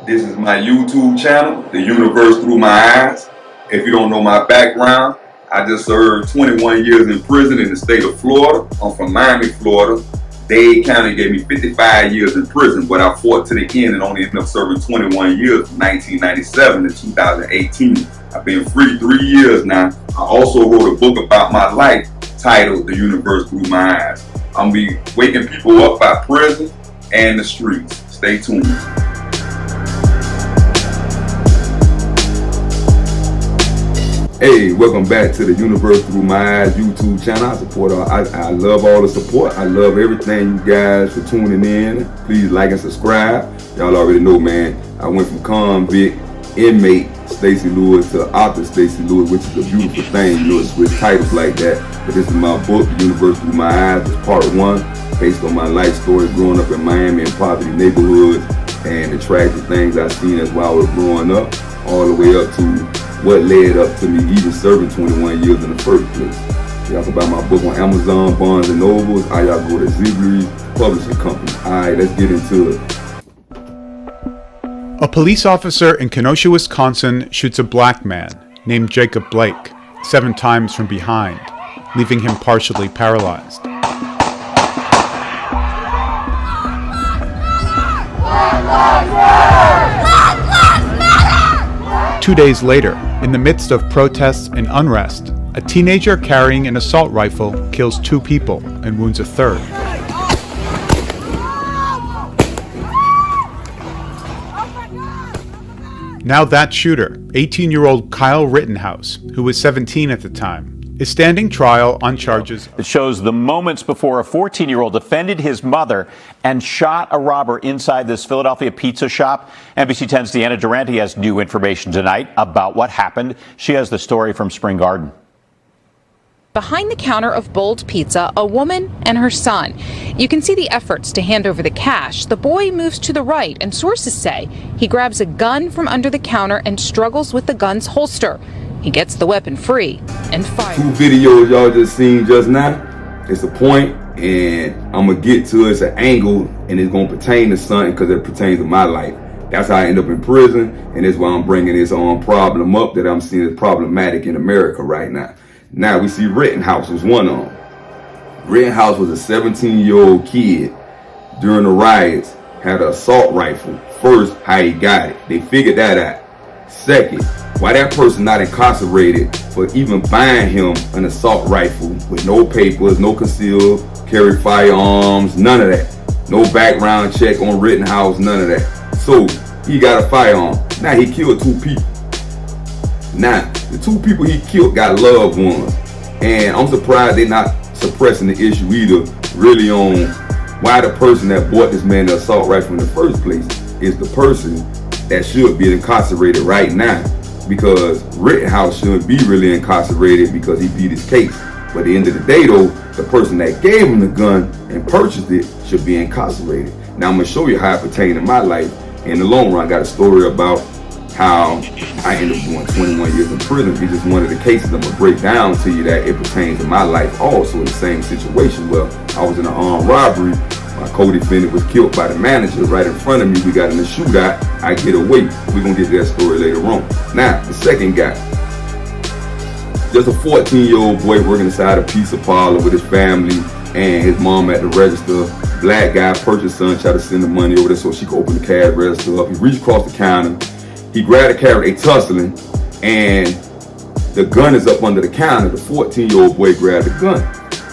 This is my YouTube channel, The Universe Through My Eyes. If you don't know my background, I just served 21 years in prison in the state of Florida. I'm from Miami, Florida. Dade County gave me 55 years in prison, but I fought to the end and only ended up serving 21 years from 1997 to 2018. I've been free 3 years now. I also wrote a book about my life titled The Universe Through My Eyes. I'm going to be waking people up by prison and the streets. Stay tuned. Hey, welcome back to the Universe Through My Eyes YouTube channel. I love all the support. I love everything you guys for tuning in. Please like and subscribe. Y'all already know, man, I went from convict, inmate Stacii Lewis to author Stacii Lewis, which is a beautiful thing, you know, it's with titles like that. But this is my book, The Universe Through My Eyes. It's part 1, based on my life story growing up in Miami in poverty neighborhoods and the tragic things I've seen as while I was growing up, all the way up to what led up to me even serving 21 years in the first place. Y'all can buy my book on Amazon, Barnes & Nobles. Y'all go to Ziegler's Publishing Company. Alright, let's get into it. A police officer in Kenosha, Wisconsin shoots a black man named Jacob Blake 7 times from behind, leaving him partially paralyzed. Two days later, in the midst of protests and unrest, a teenager carrying an assault rifle kills 2 people and wounds a 3rd. Now that shooter, 18-year-old Kyle Rittenhouse, who was 17 at the time, is standing trial on charges. It shows the moments before a 14-year-old defended his mother and shot a robber inside this Philadelphia pizza shop. NBC 10's Deanna Durante has new information tonight about what happened. She has the story from Spring Garden. Behind the counter of Bold Pizza, a woman and her son. You can see the efforts to hand over the cash. The boy moves to the right, and sources say he grabs a gun from under the counter and struggles with the gun's holster. He gets the weapon free and fires. 2 videos y'all just seen just now. It's a point, and I'm going to get to it. It's an angle, and it's going to pertain to something because it pertains to my life. That's how I end up in prison, and that's why I'm bringing this problem up that I'm seeing as problematic in America right now. Now we see Rittenhouse was one of them. Rittenhouse was a 17-year-old kid during the riots, had an assault rifle. First, how he got it. They figured that out. Second, why that person not incarcerated for even buying him an assault rifle with no papers, no concealed carry firearms, none of that. No background check on Rittenhouse, none of that. So he got a firearm. Now he killed 2 people. Now, the 2 people he killed got loved ones. And I'm surprised they're not suppressing the issue either, really, on why the person that bought this man the assault rifle in the first place is the person that should be incarcerated right now. Because Rittenhouse shouldn't be really incarcerated because he beat his case. But at the end of the day though, the person that gave him the gun and purchased it should be incarcerated. Now I'm going to show you how it pertained to my life. In the long run, I got a story about how I ended up doing 21 years in prison. It's just one of the cases I'm going to break down to you that it pertains to my life also in the same situation. Well, I was in an armed robbery. My co-defendant was killed by the manager right in front of me. We got in a shootout. I get away. We're going to get to that story later on. Now, the second guy, just a 14-year-old boy working inside a pizza parlor with his family and his mom at the register. Black guy, purchased son, tried to send the money over there so she could open the cash register up. He reached across the counter. He grabbed the cash, they tussling, and the gun is up under the counter. The 14-year-old boy grabbed the gun.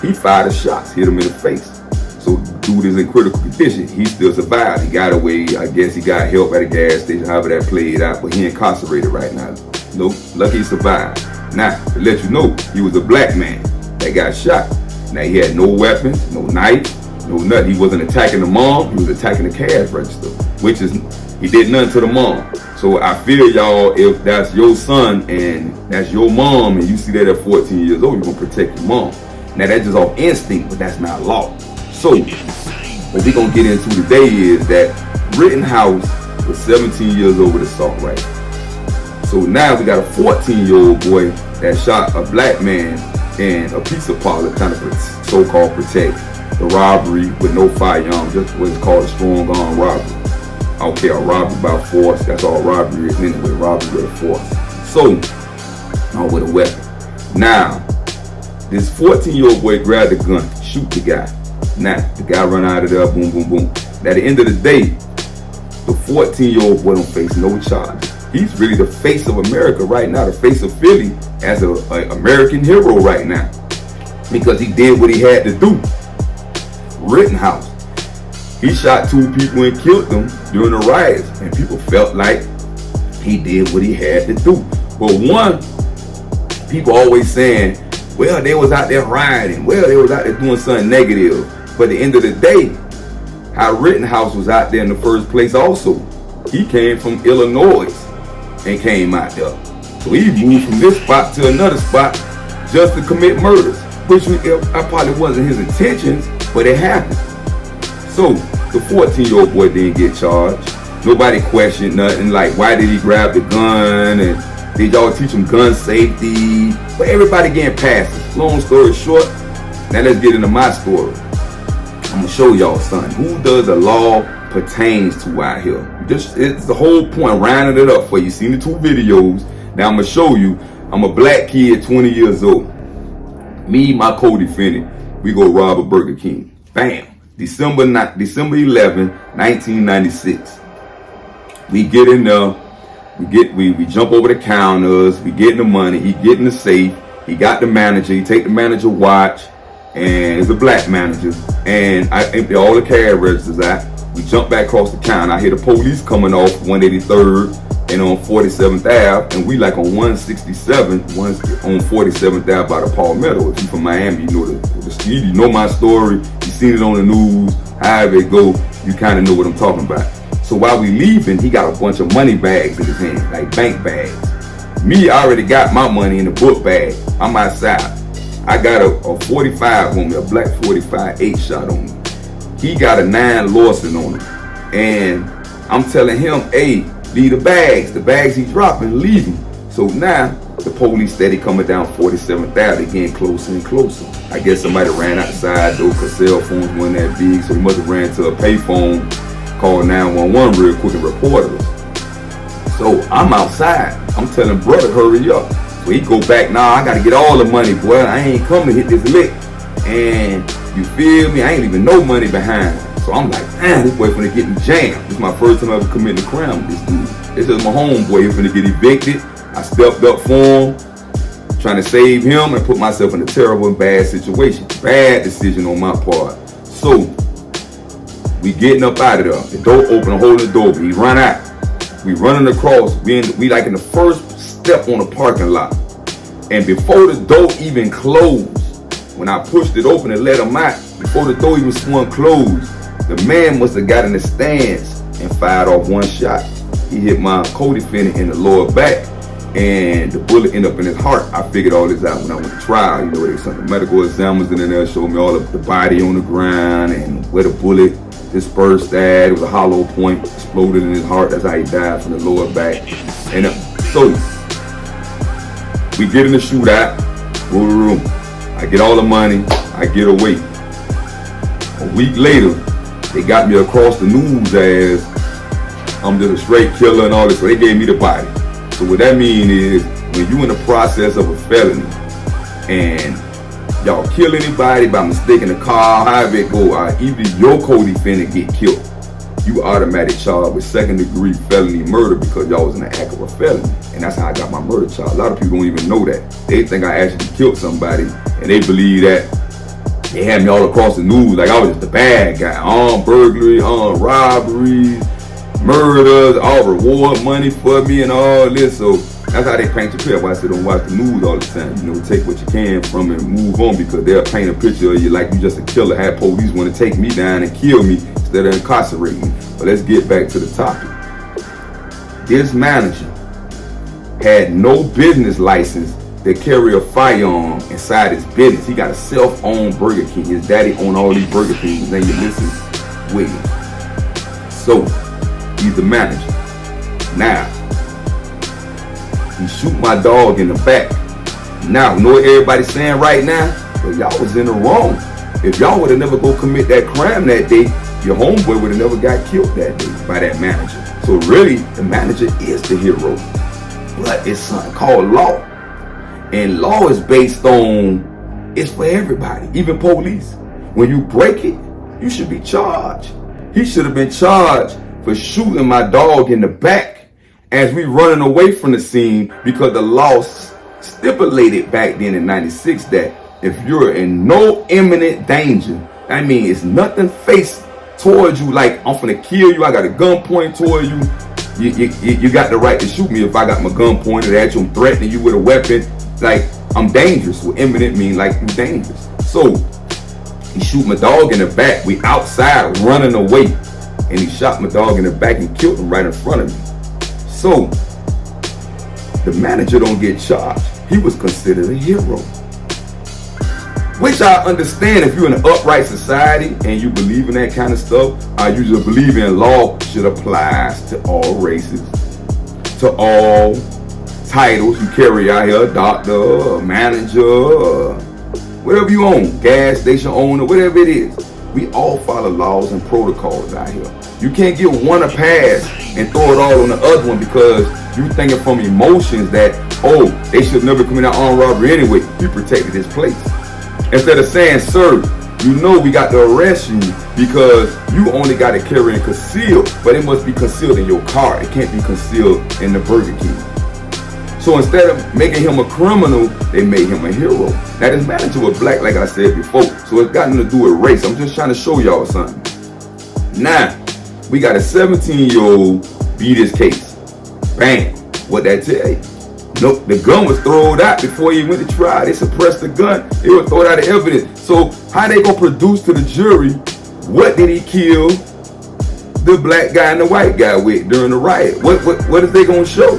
He fired the shots, hit him in the face. So dude is in critical condition. He still survived. He got away. I guess he got help at a gas station, however that played out, but he incarcerated right now. Nope, lucky he survived. Now, to let you know, he was a black man that got shot. Now he had no weapons, no knife, no nothing. He wasn't attacking the mom, he was attacking the cash register, which is, he did nothing to the mom. So I feel y'all, if that's your son and that's your mom and you see that at 14 years old, you're gonna protect your mom. Now that's just off instinct, but that's not law. So what we're gonna get into today is that Rittenhouse was 17 years old with assault rifle. So now we got a 14-year-old boy that shot a black man in a pizza parlor, kind of so-called protect the robbery with no firearm, just what's called a strong arm robbery. Okay, a robbery by force. That's all robbery is anyway. Robbery with a force. So, with a weapon. Now, this 14-year-old boy grabbed the gun, shoot the guy. Now, the guy run out of there, boom, boom, boom. At the end of the day, the 14-year-old boy don't face no charges. He's really the face of America right now, the face of Philly as an American hero right now. Because he did what he had to do. Rittenhouse. He shot 2 people and killed them during the riots. And people felt like he did what he had to do. But one, people always saying, well, they was out there rioting. Well, they was out there doing something negative. But at the end of the day, how Rittenhouse was out there in the first place also. He came from Illinois and came out there. So he moved from this spot to another spot just to commit murders. Which I probably wasn't his intentions, but it happened. So the 14-year-old boy didn't get charged. Nobody questioned nothing like why did he grab the gun and did y'all teach him gun safety? But everybody getting passes. Long story short, now let's get into my story. I'm gonna show y'all something. Who does the law pertains to out here? It's the whole point, rounding it up for you. Seen the 2 videos. Now I'm gonna show you. I'm a black kid, 20 years old. Me, my co-defendant, we go rob a Burger King. Bam. December 11, 1996. We get in there. We jump over the counters. We get in the money. He get in the safe. He got the manager. He take the manager watch. And it's a black manager. And I empty all the cash registers out. We jump back across the counter. I hear the police coming off 183rd and on 47th Ave. And we like on 167, on 47th Ave by the Palmetto. If you from Miami, you know the street. You know my story. You seen it on the news. However it go, you kind of know what I'm talking about. So while we leaving, he got a bunch of money bags in his hand, like bank bags. Me, I already got my money in the book bag. I'm outside. I got a 45 on me, a black 45 8-shot on me. He got a 9 Lawson on him. And I'm telling him, hey, leave the bags he dropping, leave him. So now, the police steady coming down 47th Ave, they getting closer and closer. I guess somebody ran outside though, because cell phones weren't that big, so he must have ran to a payphone, called 911 real quick and reported us. So I'm outside, I'm telling brother, hurry up. So he go back, nah, I gotta get all the money, boy. I ain't come to hit this lick. And you feel me? I ain't even no money behind. So I'm like, damn, this boy finna get me jammed. This is my first time ever committing a crime with this dude. This is my homeboy, he finna get evicted. I stepped up for him, trying to save him and put myself in a terrible and bad situation. Bad decision on my part. So we getting up out of there. The door open, holding the door. We run out. We running across. We like in the first step on the parking lot. And before the door even closed, when I pushed it open and let him out, before the door even swung closed, the man must have got in the stance and fired off 1 shot. He hit my co-defendant in the lower back, and the bullet ended up in his heart. I figured all this out when I went to trial. You know, they sent the medical examiners in there, showed me all of the body on the ground and where the bullet dispersed at. It was a hollow point, exploded in his heart. That's how he died from the lower back. And so we get in the shootout, go to the room. I get all the money, I get away. A week later, they got me across the news as I'm just a straight killer and all this, so they gave me the body. So what that means is, when you in the process of a felony and y'all kill anybody by mistaking a car, however it go, either your co-defendant get killed, you automatically charged with 2nd-degree felony murder because y'all was in the act of a felony. And that's how I got my murder charge. A lot of people don't even know that. They think I actually killed somebody, and they believe that they had me all across the news like I was just the bad guy. On burglary, on robberies, murders, all reward money for me and all this. So that's how they paint your picture. Why I say don't watch the news all the time. You know, take what you can from it and move on, because they'll paint a picture of you like you just a killer. Have police want to take me down and kill me instead of incarcerating me. But let's get back to the topic. This manager had no business license to carry a firearm inside his business. He got a self-owned Burger King. His daddy owned all these Burger Kings. Then you listen, Williams. So he's the manager. Now he shoot my dog in the back. Now, know what everybody's saying right now? But y'all was in the wrong. If y'all would have never go commit that crime that day, your homeboy would have never got killed that day by that manager. So really, the manager is the hero. But it's something called law. And law is based on, it's for everybody, even police. When you break it, you should be charged. He should have been charged for shooting my dog in the back as we running away from the scene, because the law stipulated back then in 96 that if you're in no imminent danger, I mean, it's nothing faced towards you, like I'm finna kill you, I got a gun pointed toward you, you got the right to shoot me if I got my gun pointed at you, I'm threatening you with a weapon, like I'm dangerous. What imminent mean, like you're dangerous. So he shoot my dog in the back, we outside running away, and he shot my dog in the back and killed him right in front of me. So the manager don't get charged. He was considered a hero, which I understand if you're in an upright society and you believe in that kind of stuff, or you just believe in law should apply to all races, to all titles you carry out here, a doctor, a manager, whatever you own, gas station owner, whatever it is. We all follow laws and protocols out here. You can't give one a pass and throw it all on the other one because you thinking from emotions that, oh, they should never commit an armed robbery anyway. He protected his place. Instead of saying, sir, you know we got to arrest you because you only got to carry and conceal, but it must be concealed in your car. It can't be concealed in the Burger King. So instead of making him a criminal, they made him a hero. Now this manager was black, like I said before, so it's got nothing to do with race. I'm just trying to show y'all something. Now, we got a 17-year-old beat his case. Bam. What that tell you? Nope, the gun was thrown out before he went to trial. They suppressed the gun. They were thrown out of evidence. So how they gonna produce to the jury what did he kill the black guy and the white guy with during the riot? What is they gonna show?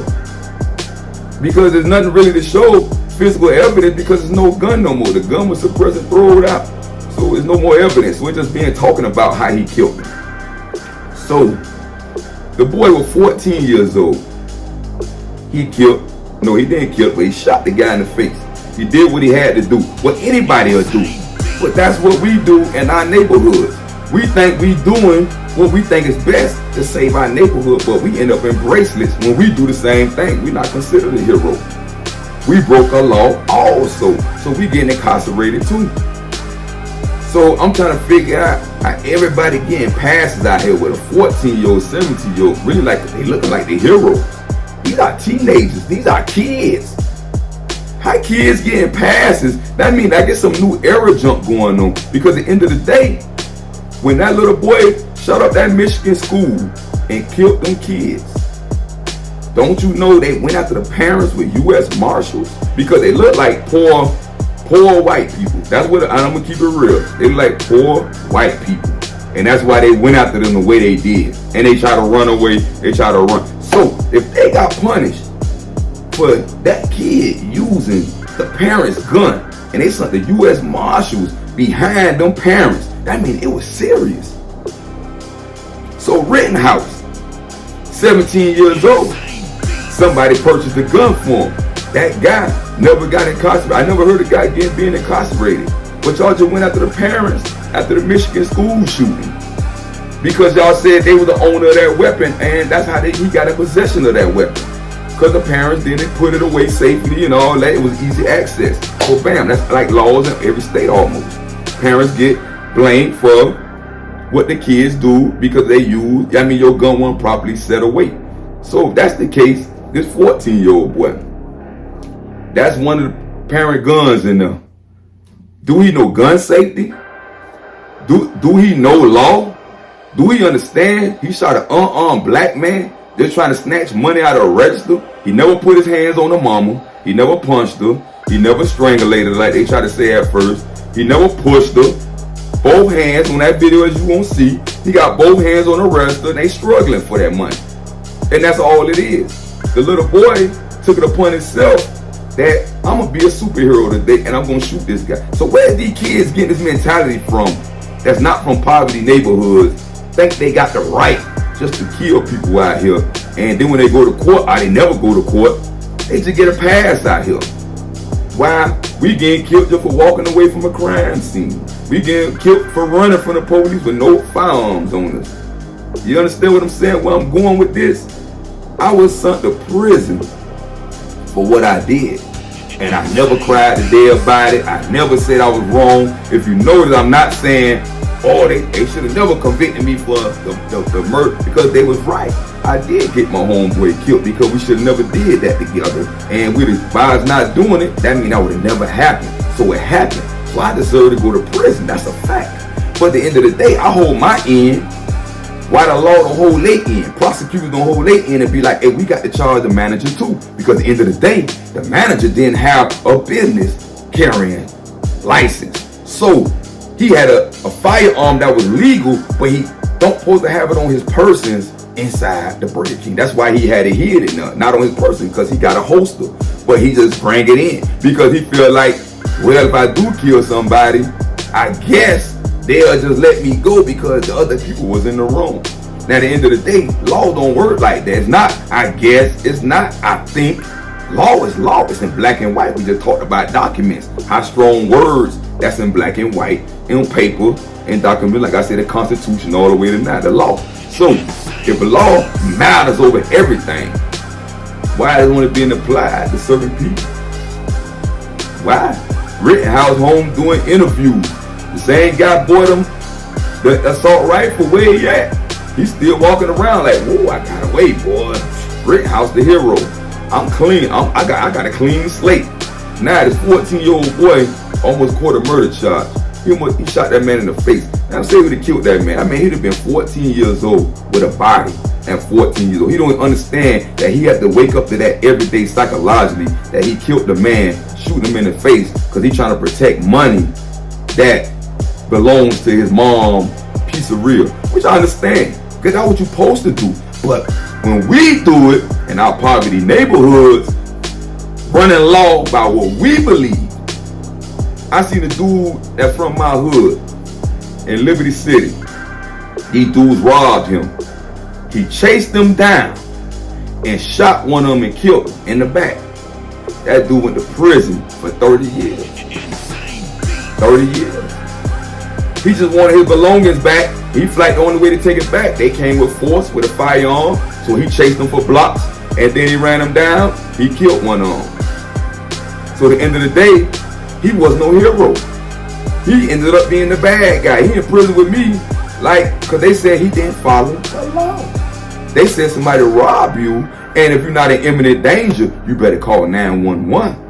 Because there's nothing really to show physical evidence because there's no gun no more. The gun was suppressed and thrown out. So there's no more evidence. We're just talking about how he killed him. So the boy was 14 years old. He didn't kill, but he shot the guy in the face. He did what he had to do, what anybody will do. But that's what we do in our neighborhoods. We think we doing what we think is best to save our neighborhood, but we end up in bracelets when we do the same thing. We're not considered a hero. We broke a law also, so we getting incarcerated too. So I'm trying to figure out how everybody getting passes out here with a 14-year-old, 17-year-old, really like they looking like the hero. These are teenagers. These are kids. How kids getting passes? That means I get some new era jump going on. Because at the end of the day, when that little boy shot up that Michigan school and killed them kids, don't you know they went after the parents with U.S. Marshals? Because they look like poor white people. That's what I'm gonna keep it real. They look like poor white people. And that's why they went after them the way they did. And they try to run away. They try to run. So if they got punished for that kid using the parents' gun and they sent the U.S. Marshals behind them parents, that means it was serious. So Rittenhouse, 17 years old, somebody purchased a gun for him. That guy never got incarcerated. I never heard a guy being incarcerated. But y'all just went after the parents after the Michigan school shooting. Because y'all said they were the owner of that weapon, and that's how he got in possession of that weapon. Because the parents didn't put it away safely and all that. It was easy access. So bam, that's like laws in every state almost. Parents get blamed for what the kids do because they use, your gun wasn't properly set away. So if that's the case, this 14-year-old boy, that's one of the parent guns in there. Do he know gun safety? Do he know law? Do he understand? He shot an unarmed black man just trying to snatch money out of a register. He never put his hands on the mama. He never punched her. He never strangulated her like they tried to say at first. He never pushed her. Both hands on that video, as you won't see, he got both hands on the register and they struggling for that money. And that's all it is. The little boy took it upon himself that I'm going to be a superhero today and I'm going to shoot this guy. So where these kids getting this mentality from that's not from poverty neighborhoods, think they got the right just to kill people out here, and then when they go to court, or they never go to court, they just get a pass out here. Why? We getting killed just for walking away from a crime scene. We getting killed for running from the police with no firearms on us. You understand what I'm saying? Where I'm going with this? I was sent to prison for what I did. And I never cried a day about it. I never said I was wrong. If you notice, I'm not saying, oh, they should have never convicted me for the murder, because they was right. I did get my homeboy killed because we should have never did that together. And by us not doing it, that means that would have never happened. So it happened. So I deserve to go to prison. That's a fact. But at the end of the day, I hold my end. Why the law don't hold their end? Prosecutors don't hold their end and be like, hey, we got to charge the manager too. Because at the end of the day, the manager didn't have a business carrying license. So he had a firearm that was legal, but he don't supposed to have it on his persons inside the Burger King. That's why he had it hidden, not on his person, because he got a holster. But he just bring it in because he feel like, well, if I do kill somebody, I guess they'll just let me go because the other people was in the room. Now, at the end of the day, law don't work like that. It's not, I guess, it's not, I think. Law is law. It's in black and white. We just talked about documents. How strong words, that's in black and white, in paper, and document, like I said, the Constitution all the way to now, the law. So, if a law matters over everything, why is it only being applied to certain people? Why? Rittenhouse home doing interviews. The same guy bought him the assault rifle. Where he at? He's still walking around like, whoa, I got away, boy. Rittenhouse the hero. I'm clean. I got a clean slate. Now this 14-year-old boy almost caught a murder charge. He shot that man in the face. Now say he would have killed that man. I mean, he'd have been 14 years old with a body at 14 years old. He don't understand that he had to wake up to that every day psychologically, that he killed the man, shooting him in the face because he's trying to protect money that belongs to his mom, pizzeria, which I understand, because that's what you're supposed to do. But when we do it in our poverty neighborhoods, running law by what we believe, I seen a dude that's from my hood in Liberty City. These dudes robbed him. He chased them down and shot one of them and killed him in the back. That dude went to prison for 30 years. 30 years. He just wanted his belongings back. He felt like the only way to take it back, they came with force, with a firearm. So he chased them for blocks, and then he ran them down. He killed one of them. So at the end of the day, he was no hero. He ended up being the bad guy. He in prison with me, like, because they said he didn't follow the law. They said somebody robbed you, and if you're not in imminent danger, you better call 911.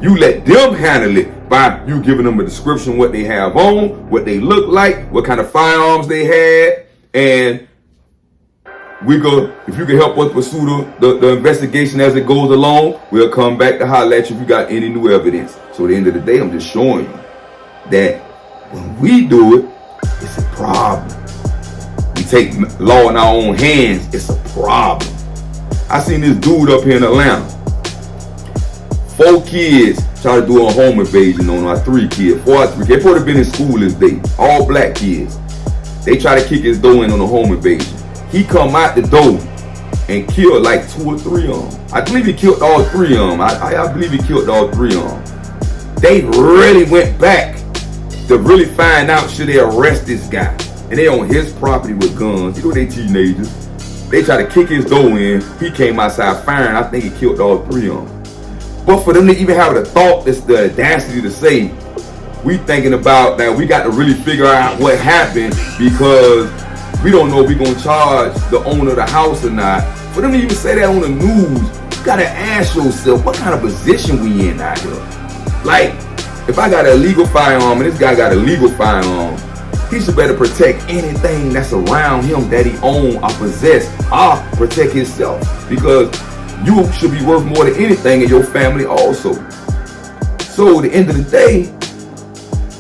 You let them handle it by you giving them a description, what they have on, what they look like, what kind of firearms they had, and we go, if you can help us pursue the investigation as it goes along, we'll come back to holler at you if you got any new evidence. So at the end of the day, I'm just showing you that when we do it, it's a problem. We take law in our own hands, it's a problem. I seen this dude up here in Atlanta. 4 kids try to do a home invasion on our 3 kids. 4 out of 3 kids. They probably been in school this day. All black kids. They try to kick his door in on a home invasion. He come out the door and killed like 2 or 3 of them. I believe he killed all 3 of them. I believe he killed all 3 of them. They really went back to really find out should they arrest this guy. And they on his property with guns. You know they teenagers. They try to kick his door in. He came outside firing. I think he killed all 3 of them. But for them to even have the thought, it's the audacity to say, we thinking about that we got to really figure out what happened because we don't know if we're going to charge the owner of the house or not. For them to even say that on the news, you got to ask yourself, what kind of position we in out here? Like, if I got a legal firearm and this guy got a legal firearm, he should better protect anything that's around him that he own or possess, or protect himself. Because you should be worth more than anything in your family also. So at the end of the day,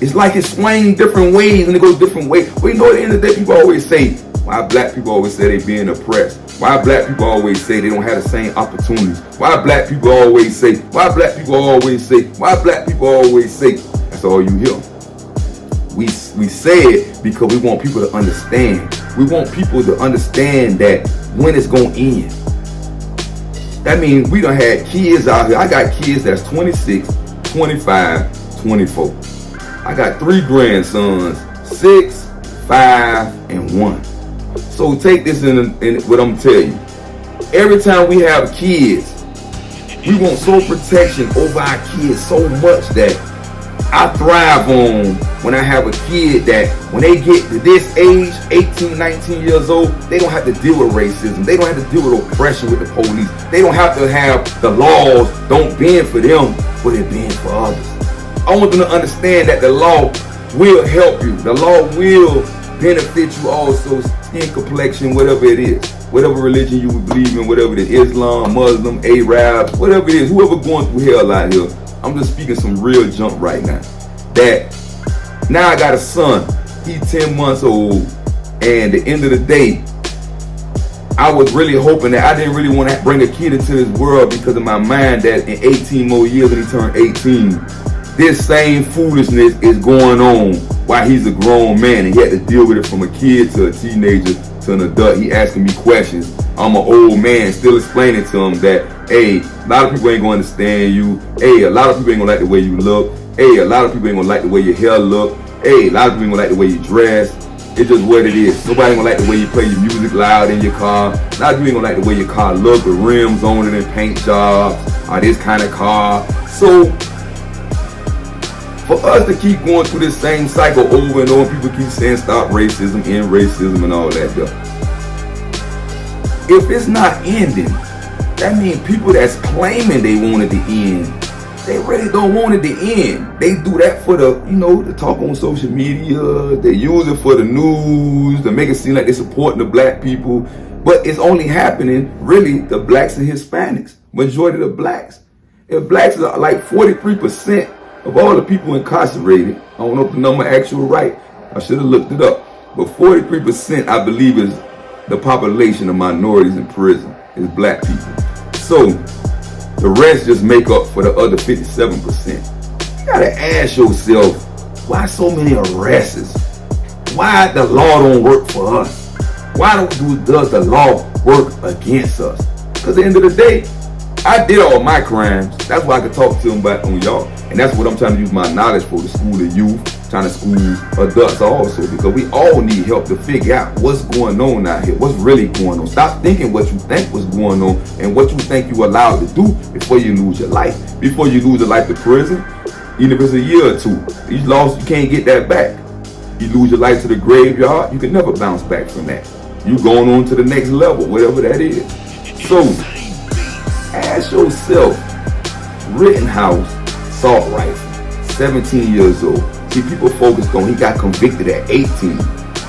it's like it swings different ways and it goes different ways. But you know, at the end of the day, people always say, why black people always say they being oppressed? Why black people always say they don't have the same opportunities? Why black people always say, why black people always say, why black people always say? That's all you hear. We say it because we want people to understand. We want people to understand that when it's going to end. That means we done had kids out here. I got kids that's 26, 25, 24. I got 3 grandsons, 6, 5, and 1. So take this in what I'm telling you. Every time we have kids, we want soul protection over our kids so much that I thrive on when I have a kid that when they get to this age, 18, 19 years old, they don't have to deal with racism. They don't have to deal with oppression with the police. They don't have to have the laws don't bend for them, but it bend for others. I want them to understand that the law will help you. The law will benefit you also, skin complexion, whatever it is. Whatever religion you believe in, whatever it is, Islam, Muslim, Arabs, whatever it is, whoever going through hell out here, I'm just speaking some real junk right now. That now I got a son, he's 10 months old, and at the end of the day, I was really hoping that I didn't really want to bring a kid into this world because of my mind that in 18 more years when he turned 18, this same foolishness is going on while he's a grown man, and he had to deal with it from a kid to a teenager to an adult. He asking me questions. I'm an old man still explaining to him that, hey, a lot of people ain't going to understand you. Hey, a lot of people ain't going to like the way you look. Hey, a lot of people ain't going to like the way your hair look. Hey, a lot of people ain't going to like the way you dress. It's just what it is. Nobody ain't going to like the way you play your music loud in your car. A lot of people ain't going to like the way your car look with rims on it and paint jobs or this kind of car. So for us to keep going through this same cycle over and over, people keep saying stop racism, end racism, and all that stuff. If it's not ending, that means people that's claiming they want it to end, they really don't want it to end. They do that for the, the talk on social media. They use it for the news to make it seem like they're supporting the black people. But it's only happening, really, the blacks and Hispanics. Majority of the blacks. If blacks are like 43% of all the people incarcerated, I don't know if the number actual right. I should have looked it up. But 43%, I believe, is the population of minorities in prison, is black people. So the rest just make up for the other 57%. You gotta ask yourself, why so many arrests? Why the law don't work for us? Why does the law work against us? Because at the end of the day, I did all my crimes. That's why I could talk to them about on y'all. And that's what I'm trying to use my knowledge for, to school the youth, trying to school adults also, because we all need help to figure out what's going on out here, what's really going on. Stop thinking what you think was going on and what you think you allowed to do before you lose your life. Before you lose your life to prison, even if it's a year or two, you lost, you can't get that back. You lose your life to the graveyard, you can never bounce back from that. You going on to the next level, whatever that is. So, ask yourself, Rittenhouse, assault rifle, 17 years old. See, people focused on he got convicted at 18.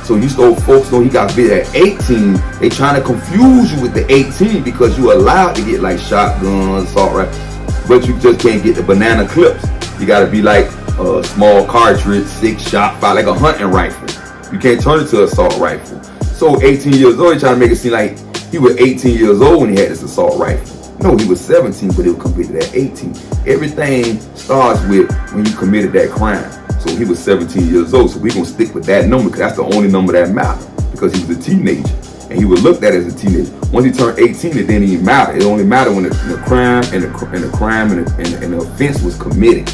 So you start focused on he got convicted at 18. They trying to confuse you with the 18 because you allowed to get like shotguns, assault rifle, but you just can't get the banana clips. You got to be like a small cartridge, 6-shot, like a hunting rifle. You can't turn it to an assault rifle. So 18 years old, they trying to make it seem like he was 18 years old when he had this assault rifle. No, he was 17, but he was convicted at 18. Everything starts with when you committed that crime. So he was 17 years old. So we're going to stick with that number because that's the only number that mattered, because he was a teenager. And he was looked at as a teenager. Once he turned 18, it didn't even matter. It only mattered when the crime and the offense was committed.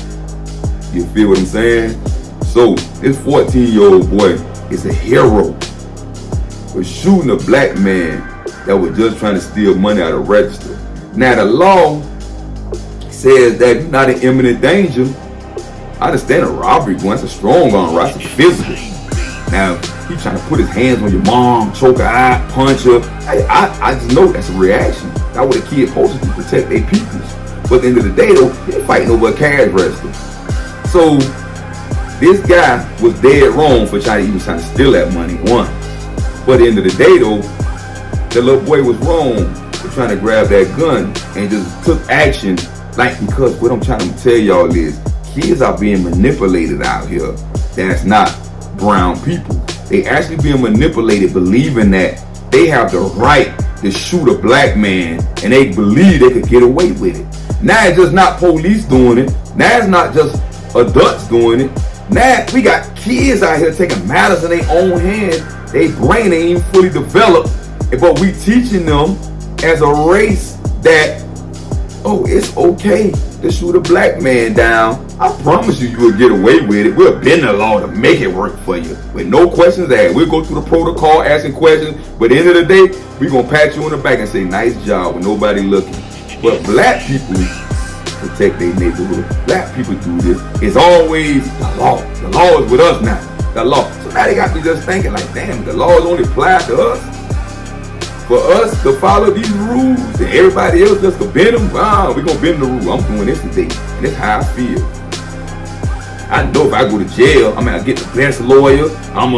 You feel what I'm saying? So this 14-year-old boy is a hero for shooting a black man that was just trying to steal money out of register. Now the law says that you're not in imminent danger. I understand a robbery, that's a strong arm, right? It's physical. Now he's trying to put his hands on your mom, choke her eye, punch her. I just know that's a reaction. That's what a kid supposed to protect their peoples. But at the end of the day, though, they're fighting over a cash register. So this guy was dead wrong for trying to steal that money. One. But at the end of the day, though, the little boy was wrong for trying to grab that gun and just took action. Like, because what I'm trying to tell y'all is, kids are being manipulated out here. That's not brown people. They actually being manipulated, believing that they have the right to shoot a black man, and they believe they could get away with it. Now it's just not police doing it. Now it's not just adults doing it. Now we got kids out here taking matters in their own hands. Their brain ain't even fully developed, but we teaching them as a race that, oh, it's okay to shoot a black man down, I promise you will get away with it. We'll bend the law to make it work for you with no questions asked. We'll go through the protocol asking questions, but at the end of the day, we're going to pat you on the back and say, nice job, with nobody looking. But black people protect their neighborhood. Black people do this. It's always the law. The law is with us now. The law. So now they got me just thinking like, damn, the law is only applied to us. For us to follow these rules and everybody else just to bend them, we're going to bend the rule. I'm doing this today. And that's how I feel. I know if I go to jail, I get the best lawyer. I'm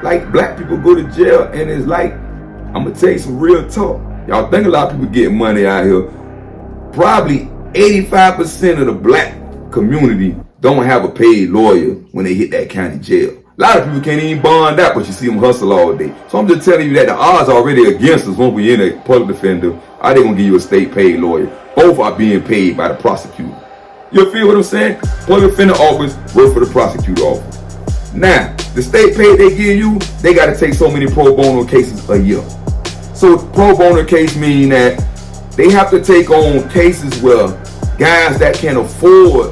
like black people go to jail, and it's like, I'm going to tell you some real talk. Y'all think a lot of people get money out here. Probably 85% of the black community don't have a paid lawyer when they hit that county jail. A lot of people can't even bond out, but you see them hustle all day. So I'm just telling you that the odds are already against us when we in a public defender. Are they going to give you a state paid lawyer? Both are being paid by the prosecutor. You feel what I'm saying? Public defender office work for the prosecutor office. Now, the state pay they give you, they got to take so many pro bono cases a year. So pro bono case mean that they have to take on cases where guys that can't afford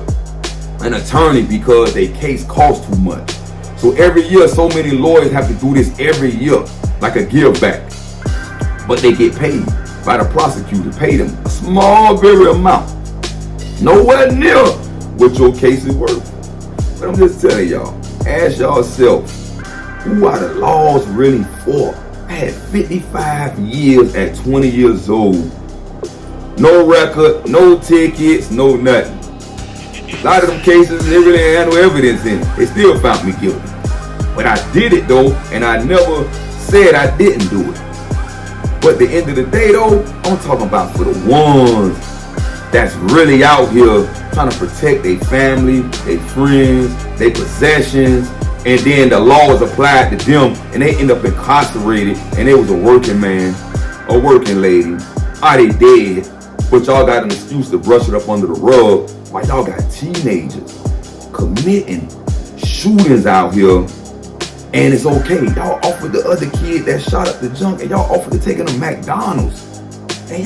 an attorney because their case costs too much. So every year, so many lawyers have to do this every year, like a give back. But they get paid by the prosecutor, pay them a small, very amount. Nowhere near what your case is worth. But I'm just telling y'all, ask yourself, who are the laws really for? I had 55 years at 20 years old. No record, no tickets, no nothing. A lot of them cases, they really ain't had no evidence in it. They still found me guilty. But I did it though, and I never said I didn't do it. But at the end of the day though, I'm talking about for the ones that's really out here trying to protect their family, their friends, their possessions, and then the law is applied to them, and they end up incarcerated, and they was a working man, a working lady. Are they dead? But y'all got an excuse to brush it up under the rug. Why y'all got teenagers committing shootings out here, and it's okay. Y'all offered the other kid that shot up the junk, and y'all offered to take him to McDonald's. And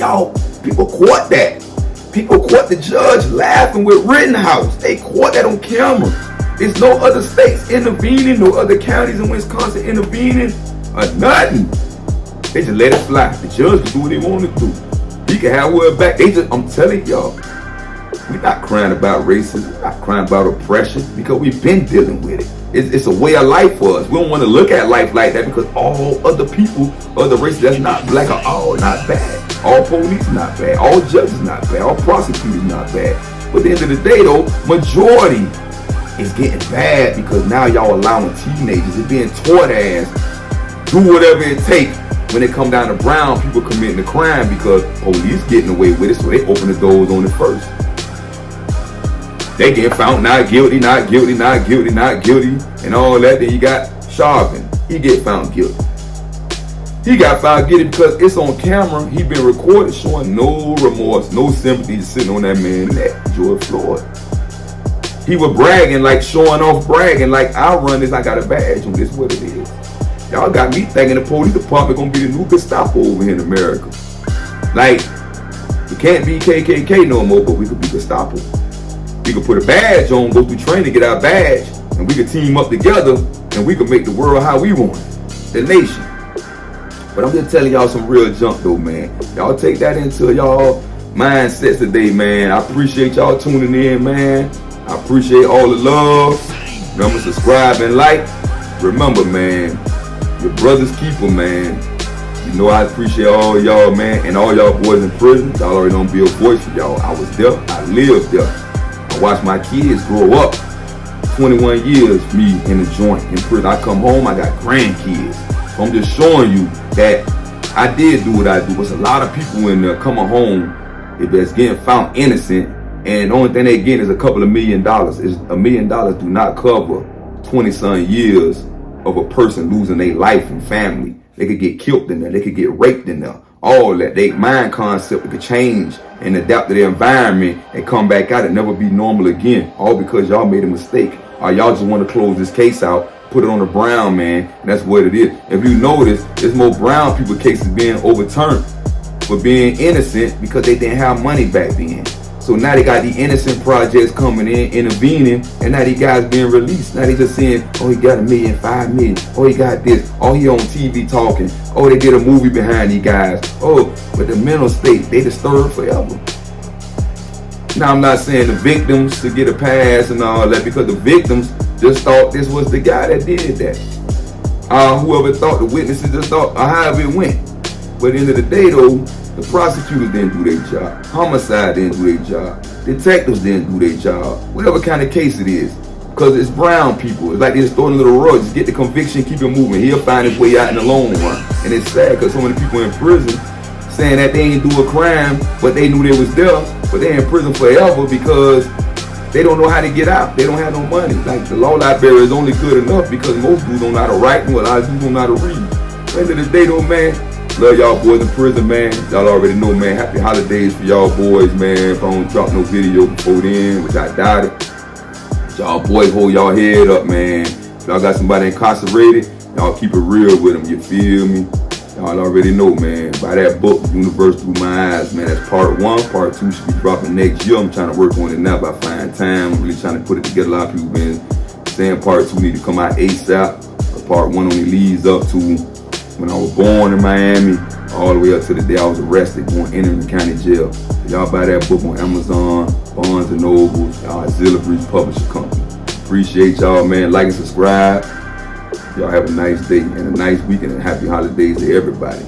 people caught that. People caught the judge laughing with Rittenhouse. They caught that on camera. There's no other states intervening, no other counties in Wisconsin intervening, or nothing. They just let it fly. The judge can do what they want to do. He can have word back. I'm telling y'all, we're not crying about racism. We're not crying about oppression because we've been dealing with it. It's a way of life for us. We don't want to look at life like that because all other people, other races that's not black are all not bad. All police not bad. All judges not bad. All prosecutors not bad. But at the end of the day though, majority is getting bad because now y'all allowing teenagers to being taught as do whatever it takes. When it come down to brown people committing the crime because police getting away with it, so they open the doors on it first. They get found not guilty, not guilty, not guilty, not guilty, and all that. Then you got Chauvin. He get found guilty. He got found guilty because it's on camera. He been recorded showing no remorse, no sympathy, just sitting on that man's neck, George Floyd. He was bragging, like showing off, bragging, like I run this, I got a badge on this, what it is. Y'all got me thinking the police department gonna be the new Gestapo over here in America. Like, we can't be KKK no more, but we could be Gestapo. We could put a badge on, go through training, get our badge, and we could team up together, and we could make the world how we want it, the nation. But I'm just telling y'all some real junk though, man. Y'all take that into y'all mindsets today, man. I appreciate y'all tuning in, man. I appreciate all the love. Remember, subscribe and like. Remember, man, your brother's keeper, man. You know I appreciate all y'all, man, and all y'all boys in prison. Y'all already don't be a voice for y'all. I was there. I lived there. I watched my kids grow up. 21 years, me in the joint in prison. I come home, I got grandkids. So I'm just showing you that I did do what I do. There's a lot of people in there coming home that's getting found innocent, and the only thing they getting is a couple of $1 million. $1 million do not cover 20-some years of a person losing their life and family. They could get killed in there. They could get raped in there. All that. Their mind concept could change and adapt to their environment and come back out and never be normal again. All because y'all made a mistake. Or y'all just want to close this case out, put it on the brown man, and that's what it is. If you notice, there's more brown people cases being overturned for being innocent because they didn't have money back then. So now they got the innocent projects coming in, intervening, and now these guys being released. Now they just saying, oh, he got $1 million, $5 million. Oh, he got this. Oh, he on TV talking. Oh, they did a movie behind these guys. Oh, but the mental state, they disturbed forever. Now I'm not saying the victims should get a pass and all that, because the victims just thought this was the guy that did that. Whoever thought, the witnesses just thought, however it went. But at the end of the day though, the prosecutors didn't do their job. Homicide didn't do their job. Detectives didn't do their job. Whatever kind of case it is. Because it's brown people. It's like they just throw it under the rug. Just get the conviction, keep it moving. He'll find his way out in the long run. And it's sad because so many people in prison saying that they ain't do a crime, but they knew they was there. But they're in prison forever because they don't know how to get out. They don't have no money. Like the law library is only good enough because most dudes don't know how to write and a lot of dudes don't know how to read. At the end of the day though, man, love y'all boys in prison, man. Y'all already know, man. Happy holidays for y'all boys, man. If I don't drop no video before then, which I doubt it. Y'all boys hold y'all head up, man. If y'all got somebody incarcerated, y'all keep it real with them, you feel me? Y'all already know, man. Buy that book, Universe Through My Eyes, man. That's part 1. Part 2 should be dropping next year. I'm trying to work on it now if I find time. I'm really trying to put it together. A lot of people been saying part 2 need to come out ASAP. But part 1 only leads up to when I was born in Miami, all the way up to the day I was arrested, going into the county jail. Y'all buy that book on Amazon, Barnes & Noble, y'all Zilla Breeze Publishing Company. Appreciate y'all, man. Like and subscribe. Y'all have a nice day and a nice weekend and happy holidays to everybody.